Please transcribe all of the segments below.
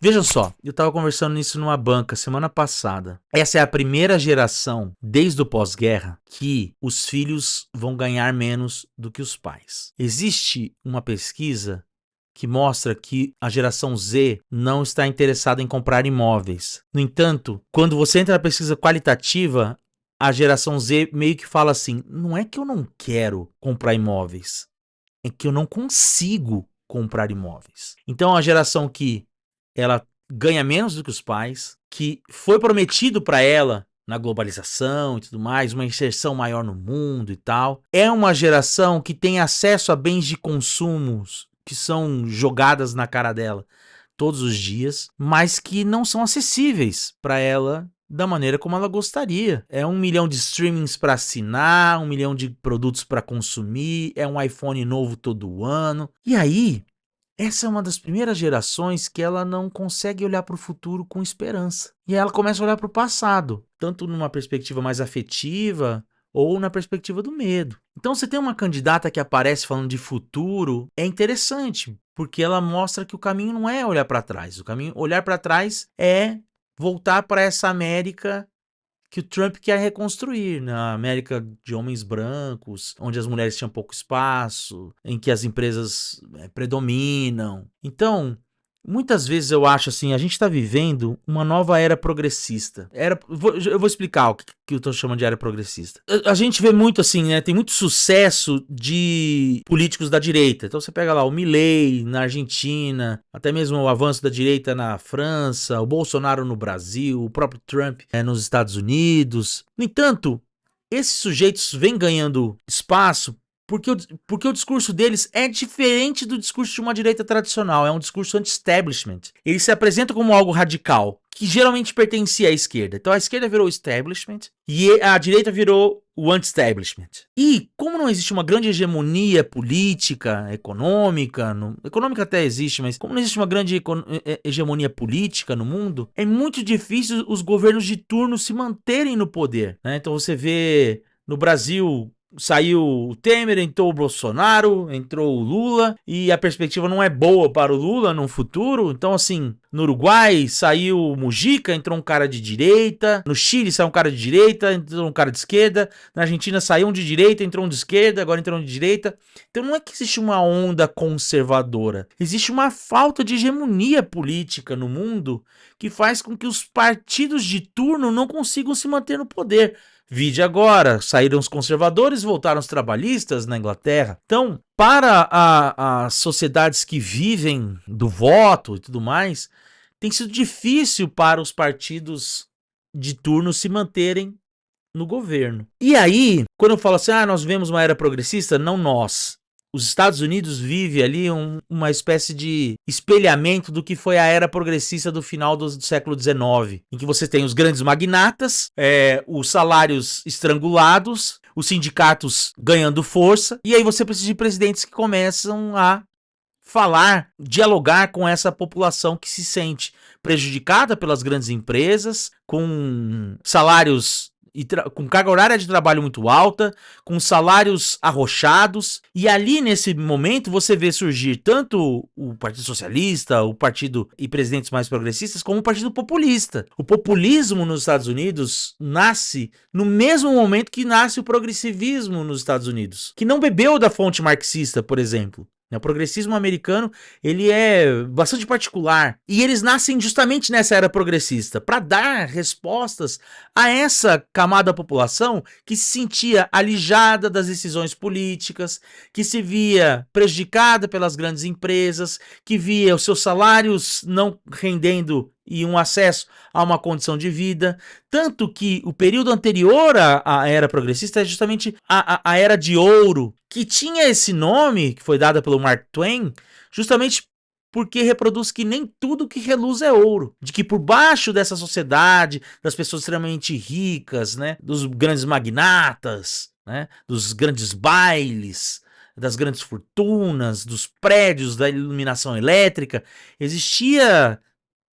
Veja só, eu tava conversando nisso numa banca semana passada. Essa é a primeira geração, desde o pós-guerra, que os filhos vão ganhar menos do que os pais. Existe uma pesquisa que mostra que a geração Z não está interessada em comprar imóveis. No entanto, quando você entra na pesquisa qualitativa, a geração Z meio que fala assim: não é que eu não quero comprar imóveis, é que eu não consigo comprar imóveis. Então, a geração que ela ganha menos do que os pais, que foi prometido para ela na globalização e tudo mais, uma inserção maior no mundo e tal, é uma geração que tem acesso a bens de consumo que são jogadas na cara dela todos os dias, mas que não são acessíveis para ela da maneira como ela gostaria. É 1 milhão de streamings para assinar, 1 milhão de produtos para consumir, é um iPhone novo todo ano. E aí, essa é uma das primeiras gerações que ela não consegue olhar para o futuro com esperança. E aí ela começa a olhar para o passado, tanto numa perspectiva mais afetiva ou na perspectiva do medo. Então, você tem uma candidata que aparece falando de futuro, é interessante, porque ela mostra que o caminho não é olhar para trás. O caminho, olhar para trás é voltar para essa América que o Trump quer reconstruir, na América de homens brancos, onde as mulheres tinham pouco espaço, em que as empresas predominam. Então, muitas vezes eu acho assim, a gente está vivendo uma nova era progressista. Eu vou explicar o que eu estou chamando de era progressista. A gente vê muito assim, né? Tem muito sucesso de políticos da direita. Então você pega lá o Milei na Argentina, até mesmo o avanço da direita na França, o Bolsonaro no Brasil, o próprio Trump nos Estados Unidos. No entanto, esses sujeitos vêm ganhando espaço porque o discurso deles é diferente do discurso de uma direita tradicional, é um discurso anti-establishment. Eles se apresentam como algo radical, que geralmente pertencia à esquerda. Então a esquerda virou o establishment e a direita virou o anti-establishment. E como não existe uma grande hegemonia política, econômica, econômica até existe, mas como não existe uma grande hegemonia política no mundo, é muito difícil os governos de turno se manterem no poder, né? Então você vê no Brasil, saiu o Temer, entrou o Bolsonaro, entrou o Lula, e a perspectiva não é boa para o Lula no futuro. Então, assim, no Uruguai saiu o Mujica, entrou um cara de direita. No Chile saiu um cara de direita, entrou um cara de esquerda. Na Argentina saiu um de direita, entrou um de esquerda, agora entrou um de direita. Então não é que existe uma onda conservadora. Existe uma falta de hegemonia política no mundo que faz com que os partidos de turno não consigam se manter no poder. Vide agora, saíram os conservadores, voltaram os trabalhistas na Inglaterra. Então, para as sociedades que vivem do voto e tudo mais, tem sido difícil para os partidos de turno se manterem no governo. E aí, quando eu falo assim, nós vivemos uma era progressista, não nós. Os Estados Unidos vive ali uma espécie de espelhamento do que foi a era progressista do final do século XIX, em que você tem os grandes magnatas, os salários estrangulados, os sindicatos ganhando força, e aí você precisa de presidentes que começam a falar, dialogar com essa população que se sente prejudicada pelas grandes empresas, com salários com carga horária de trabalho muito alta, com salários arrochados, e ali nesse momento você vê surgir tanto o Partido Socialista, o partido e presidentes mais progressistas, como o Partido Populista. O populismo nos Estados Unidos nasce no mesmo momento que nasce o progressivismo nos Estados Unidos, que não bebeu da fonte marxista, por exemplo. O progressismo americano, ele é bastante particular, e eles nascem justamente nessa era progressista, para dar respostas a essa camada da população que se sentia alijada das decisões políticas, que se via prejudicada pelas grandes empresas, que via os seus salários não rendendo e um acesso a uma condição de vida. Tanto que o período anterior à era progressista é justamente a era de ouro, que tinha esse nome, que foi dado pelo Mark Twain, justamente porque reproduz que nem tudo que reluz é ouro. De que por baixo dessa sociedade, das pessoas extremamente ricas, né, dos grandes magnatas, né, dos grandes bailes, das grandes fortunas, dos prédios, da iluminação elétrica, existia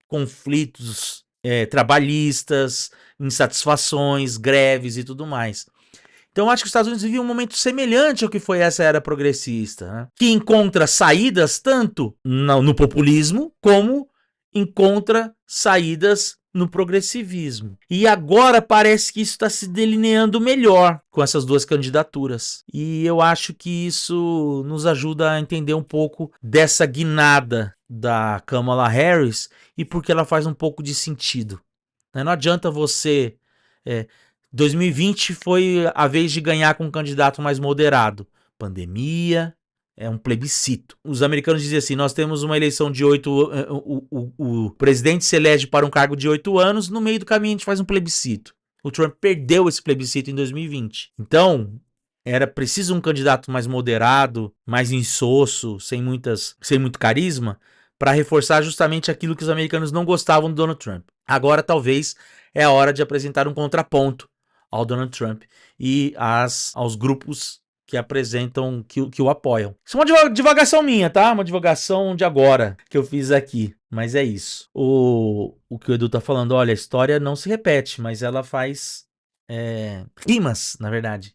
conflitos trabalhistas, insatisfações, greves e tudo mais. Então eu acho que os Estados Unidos vivem um momento semelhante ao que foi essa era progressista, né? Que encontra saídas tanto no populismo como encontra saídas no progressivismo. E agora parece que isso está se delineando melhor com essas duas candidaturas. E eu acho que isso nos ajuda a entender um pouco dessa guinada da Kamala Harris e porque ela faz um pouco de sentido. Não adianta você... 2020 foi a vez de ganhar com um candidato mais moderado. Pandemia, é um plebiscito. Os americanos dizem assim, nós temos uma eleição de 8... O presidente se elege para um cargo de 8 anos, no meio do caminho a gente faz um plebiscito. O Trump perdeu esse plebiscito em 2020. Então, era preciso um candidato mais moderado, mais insosso, sem muito carisma, para reforçar justamente aquilo que os americanos não gostavam do Donald Trump. Agora, talvez, é a hora de apresentar um contraponto ao Donald Trump e aos grupos que apresentam, que o apoiam. Isso é uma divagação minha, tá? Uma divagação de agora que eu fiz aqui. Mas é isso. O que o Edu tá falando, olha, a história não se repete, mas ela faz rimas, na verdade.